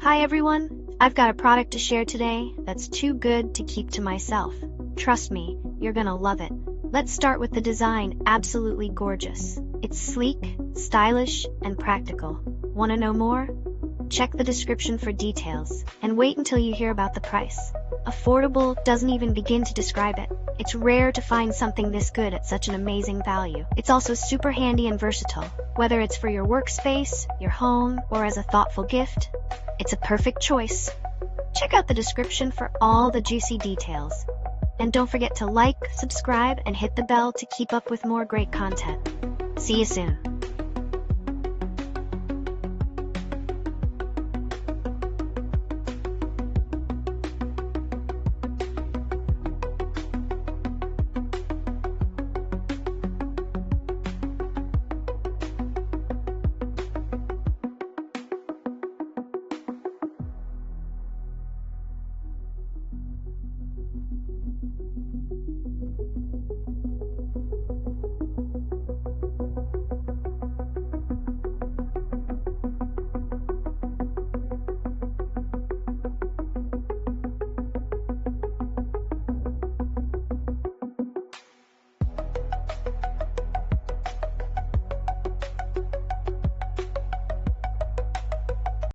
Hi everyone, I've got a product to share today that's too good to keep to myself. Trust me, you're gonna love it. Let's start with the design, absolutely gorgeous. It's sleek, stylish, and practical. Wanna know more? Check the description for details, and wait until you hear about the price. Affordable doesn't even begin to describe it. It's rare to find something this good at such an amazing value. It's also super handy and versatile. Whether it's for your workspace, your home, or as a thoughtful gift, it's a perfect choice. Check out the description for all the juicy details. And don't forget to like, subscribe, and hit the bell to keep up with more great content. See you soon.